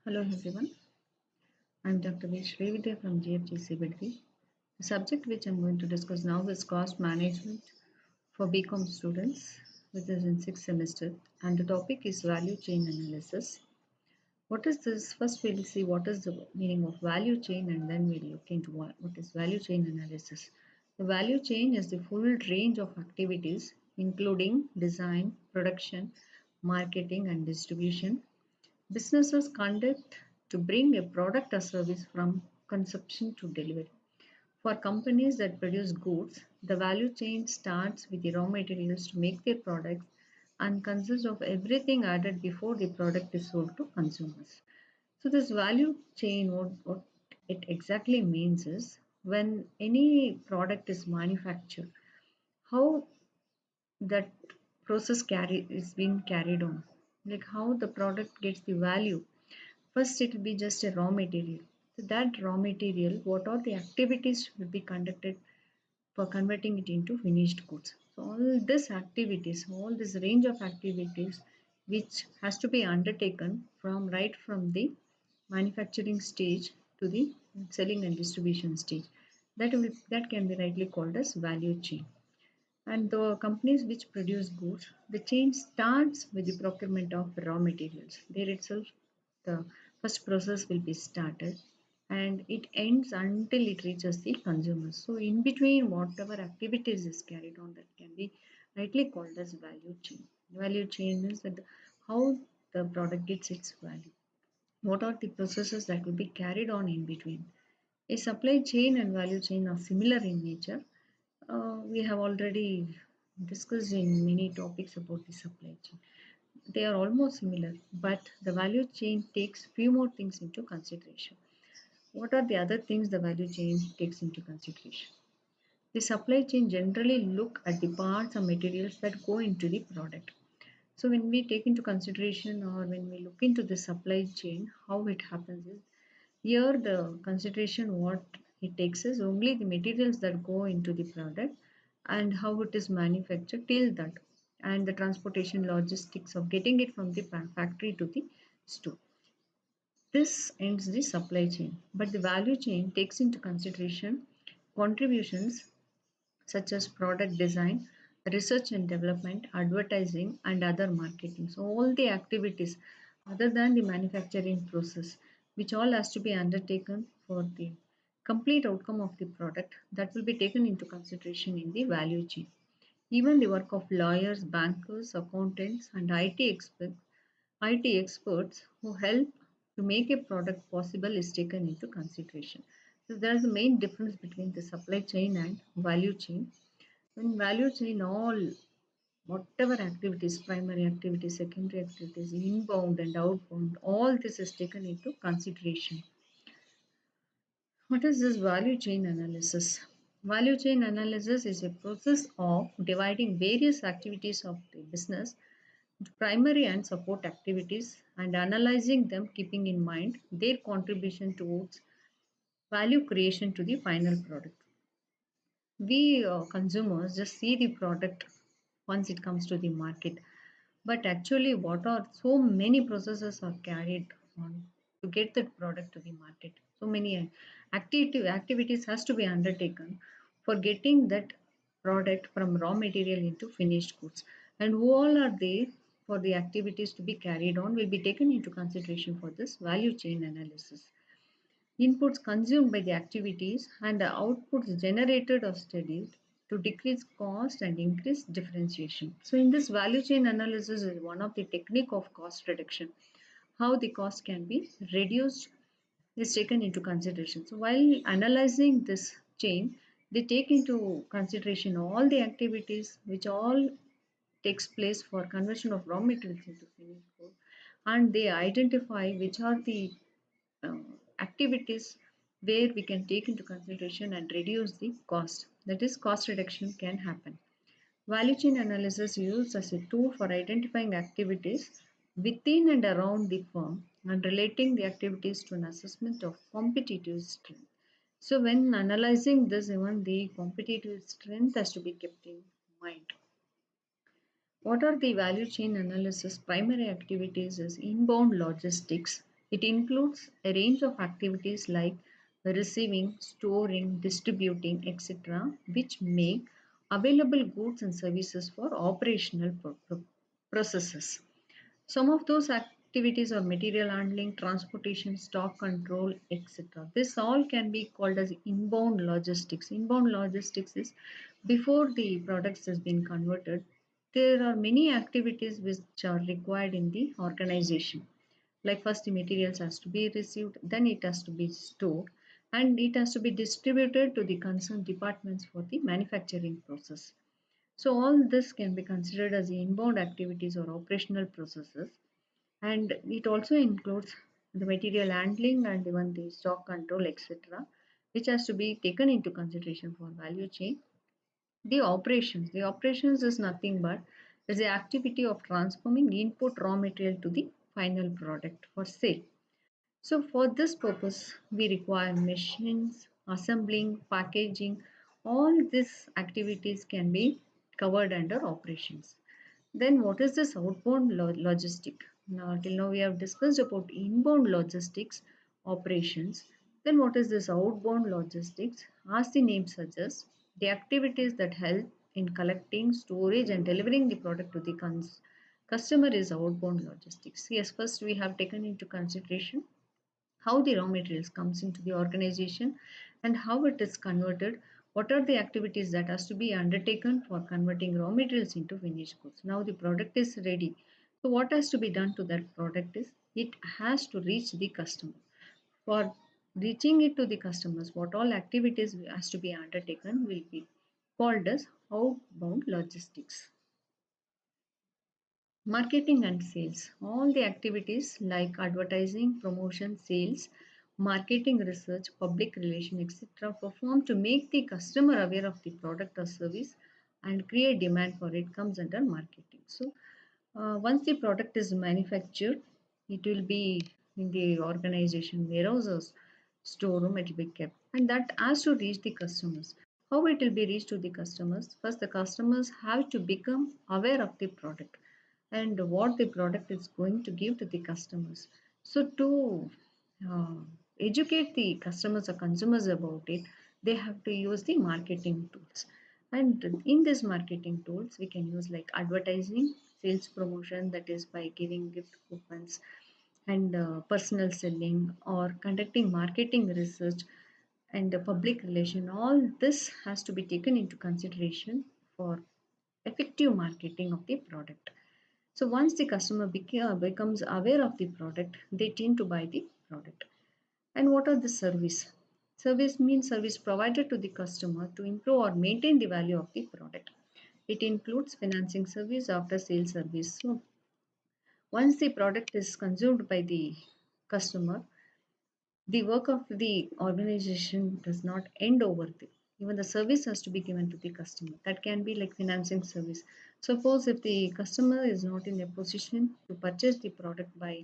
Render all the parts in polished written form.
Hello everyone, I'm Dr. V. Srividya from GFGC Bidvi. The subject which I'm going to discuss now is cost management for BCom students, which is in sixth semester, and the topic is value chain analysis. What is this? First, we'll see what is the meaning of value chain, and then we'll look into what is value chain analysis. The value chain is the full range of activities, including design, production, marketing, and distribution businesses conduct to bring a product or service from conception to delivery. For companies that produce goods, the value chain starts with the raw materials to make their products and consists of everything added before the product is sold to consumers. So, this value chain, what it exactly means is when any product is manufactured, how that process is being carried on, like how the product gets the value. First, it will be just a raw material. So that raw material, what are the activities will be conducted for converting it into finished goods. So all these activities, all this range of activities, which has to be undertaken from right from the manufacturing stage to the selling and distribution stage, that can be rightly called as value chain. And the companies which produce goods, the chain starts with the procurement of raw materials. There itself, the first process will be started and it ends until it reaches the consumers. So, in between, whatever activities is carried on, that can be rightly called as value chain. Value chain is that how the product gets its value. What are the processes that will be carried on in between? A supply chain and value chain are similar in nature. We have already discussed in many topics about the supply chain. They are almost similar, but the value chain takes few more things into consideration. What are the other things the value chain takes into consideration? The supply chain generally look at the parts or materials that go into the product. So when we take into consideration or when we look into the supply chain, how it happens is here the consideration what it takes is only the materials that go into the product and how it is manufactured till that and the transportation logistics of getting it from the factory to the store. This ends the supply chain, but the value chain takes into consideration contributions such as product design, research and development, advertising, and other marketing. So, all the activities other than the manufacturing process, which all has to be undertaken for the complete outcome of the product, that will be taken into consideration in the value chain. Even the work of lawyers, bankers, accountants, and IT experts who help to make a product possible is taken into consideration. So there is a main difference between the supply chain and value chain. In value chain, all whatever activities, primary activities, secondary activities, inbound and outbound, all this is taken into consideration. What is this value chain analysis? Value chain analysis is a process of dividing various activities of the business into primary and support activities and analyzing them, keeping in mind their contribution towards value creation to the final product. We consumers just see the product once it comes to the market, but actually, what are so many processes are carried on to get that product to the market? So many activities has to be undertaken for getting that product from raw material into finished goods. And who all are there for the activities to be carried on will be taken into consideration for this value chain analysis. Inputs consumed by the activities and the outputs generated or studied to decrease cost and increase differentiation. So, in this value chain analysis is one of the technique of cost reduction. How the cost can be reduced is taken into consideration. So, while analyzing this chain, they take into consideration all the activities which all takes place for conversion of raw materials into finished good, and they identify which are the activities where we can take into consideration and reduce the cost. That is, cost reduction can happen. Value chain analysis is used as a tool for identifying activities within and around the firm and relating the activities to an assessment of competitive strength. So, when analyzing this, even the competitive strength has to be kept in mind. What are the value chain analysis primary activities is inbound logistics. It includes a range of activities like receiving, storing, distributing, etc., which make available goods and services for operational processes. Some of those activities are material handling, transportation, stock control, etc. This all can be called as inbound logistics. Inbound logistics is before the products has been converted. There are many activities which are required in the organization. Like first the materials has to be received, then it has to be stored, and it has to be distributed to the concerned departments for the manufacturing process. So all this can be considered as the inbound activities or operational processes, and it also includes the material handling and even the stock control, etc., which has to be taken into consideration for value chain. The operations is nothing but is the activity of transforming input raw material to the final product for sale. So for this purpose, we require machines, assembling, packaging. All these activities can be covered under operations. Then what is this outbound logistic? Now till now we have discussed about inbound logistics operations. Then what is this outbound logistics? As the name suggests, the activities that help in collecting, storage and delivering the product to the customer is outbound logistics. Yes, first we have taken into consideration how the raw materials comes into the organization and how it is converted. What are the activities that has to be undertaken for converting raw materials into finished goods? Now the product is ready, so what has to be done to that product is it has to reach the customer. For reaching it to the customers, what all activities has to be undertaken will be called as outbound logistics. Marketing and sales. All the activities like advertising, promotion, sales, marketing research, public relation, etc., performed to make the customer aware of the product or service and create demand for it comes under marketing. So, once the product is manufactured, it will be in the organization warehouses, storeroom, it will be kept, and that has to reach the customers. How it will be reached to the customers? First, the customers have to become aware of the product and what the product is going to give to the customers. So, to uh, educate the customers or consumers about it, they have to use the marketing tools. And in these marketing tools, we can use like advertising, sales promotion, that is by giving gift coupons, and personal selling or conducting marketing research and public relation. All this has to be taken into consideration for effective marketing of the product. So once the customer becomes aware of the product, they tend to buy the product. And what are the service? Service means service provided to the customer to improve or maintain the value of the product. It includes financing service, after sales service. So once the product is consumed by the customer, the work of the organization does not end over there. Even the service has to be given to the customer. That can be like financing service. Suppose if the customer is not in a position to purchase the product by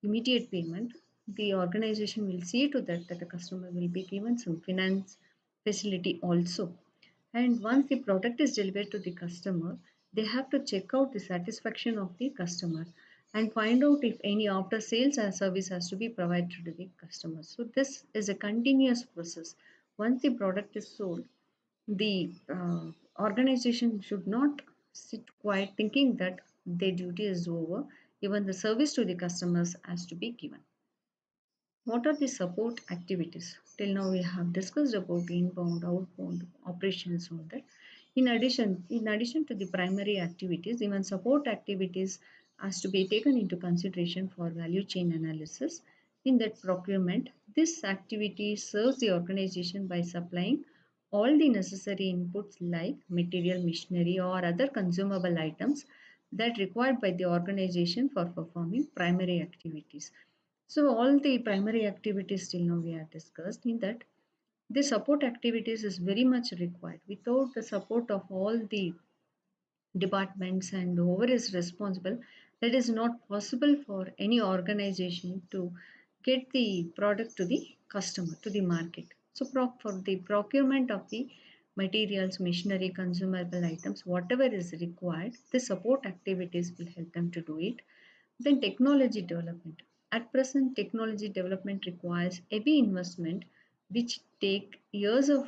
immediate payment, the organization will see to that the customer will be given some finance facility also. And once the product is delivered to the customer, they have to check out the satisfaction of the customer and find out if any after sales and service has to be provided to the customer. So this is a continuous process. Once the product is sold, the organization should not sit quiet thinking that their duty is over. Even the service to the customers has to be given. What are the support activities? Till now we have discussed about inbound, outbound operations on that. In addition to the primary activities, even support activities has to be taken into consideration for value chain analysis. In that procurement, this activity serves the organization by supplying all the necessary inputs like material, machinery, or other consumable items that required by the organization for performing primary activities. So all the primary activities till now we have discussed in that the support activities is very much required. Without the support of all the departments and whoever is responsible, that is not possible for any organization to get the product to the customer, to the market. So for the procurement of the materials, machinery, consumable items, whatever is required, the support activities will help them to do it. Then technology development. At present, technology development requires heavy investment, which take years of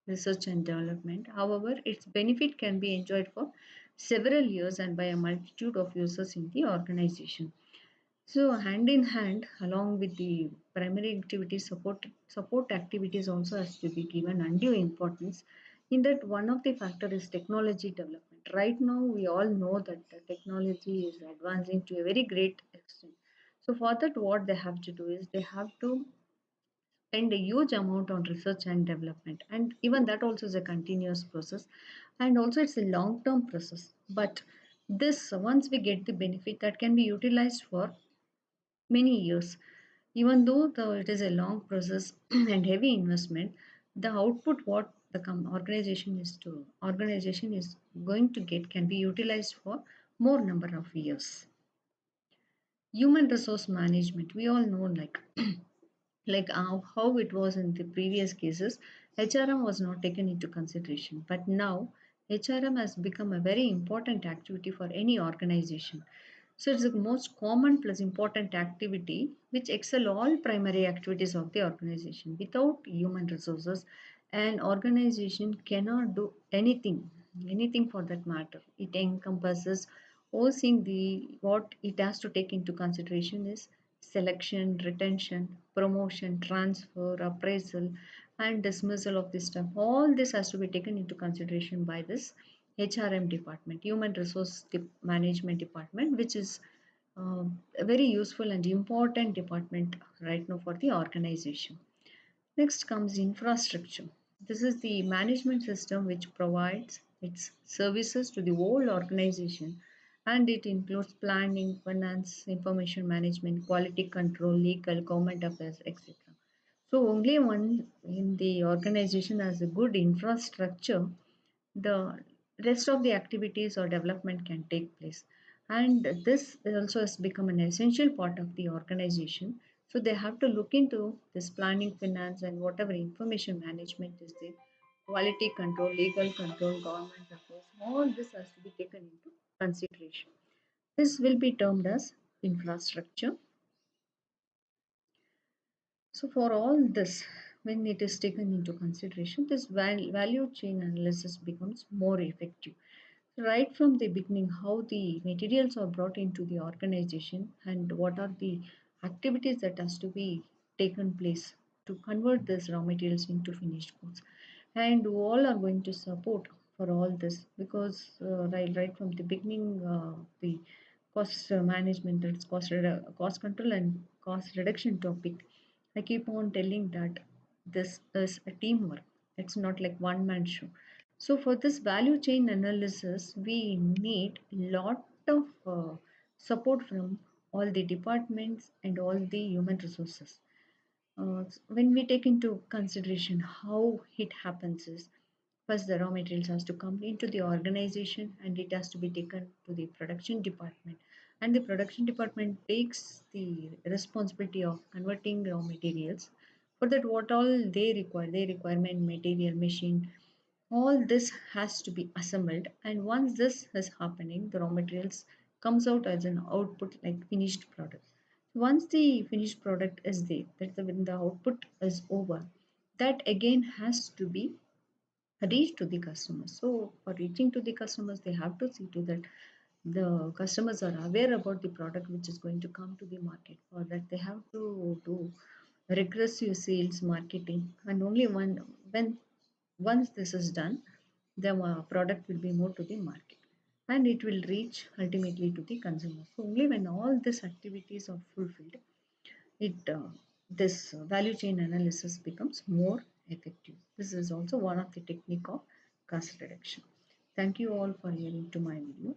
research and development. However, its benefit can be enjoyed for several years and by a multitude of users in the organization. So, hand in hand, along with the primary activities, support activities also has to be given undue importance. In that, one of the factor is technology development. Right now, we all know that the technology is advancing to a very great extent. So, for that, what they have to do is they have to spend a huge amount on research and development, and even that also is a continuous process, and also it's a long term process. But this, once we get the benefit, that can be utilized for many years. Even though it is a long process and heavy investment, the output what the organization is going to get can be utilized for more number of years. Human resource management, we all know, like how it was in the previous cases, HRM was not taken into consideration. But now, HRM has become a very important activity for any organization. So it's the most common plus important activity which excel all primary activities of the organization. Without human resources, an organization cannot do anything for that matter. It encompasses overseeing the what it has to take into consideration is selection, retention, promotion, transfer, appraisal, and dismissal of this stuff. All this has to be taken into consideration by this HRM department, Human Resource Management Department, which is a very useful and important department right now for the organization. Next comes infrastructure. This is the management system which provides its services to the whole organization, and it includes planning, finance, information management, quality control, legal, government affairs, etc. So only one in the organization has a good infrastructure, the rest of the activities or development can take place. And this also has become an essential part of the organization. So they have to look into this planning, finance, and whatever information management is there, quality control, legal control, government affairs, all this has to be taken into consideration. This will be termed as infrastructure. So, for all this, when it is taken into consideration, this value chain analysis becomes more effective. Right from the beginning, how the materials are brought into the organization and what are the activities that has to be taken place to convert these raw materials into finished goods. And all are going to support for all this because right from the beginning, the cost management, that's cost control and cost reduction topic, I keep on telling that this is a teamwork. It's not like one man show. So for this value chain analysis, we need lot of support from all the departments and all the human resources. When we take into consideration how it happens is, first the raw materials has to come into the organization and it has to be taken to the production department, and the production department takes the responsibility of converting raw materials. For that, what all they requirement material, machine, all this has to be assembled, and once this is happening, the raw materials comes out as an output like finished product. Once the finished product is there, when the output is over, that again has to be reach to the customers. So for reaching to the customers, they have to see to that the customers are aware about the product which is going to come to the market. For that, they have to do regressive sales marketing, and only when once this is done, the product will be moved to the market and it will reach ultimately to the consumer. So only when all these activities are fulfilled, it this value chain analysis becomes more effective. This is also one of the technique of cost reduction. Thank you all for hearing to my video.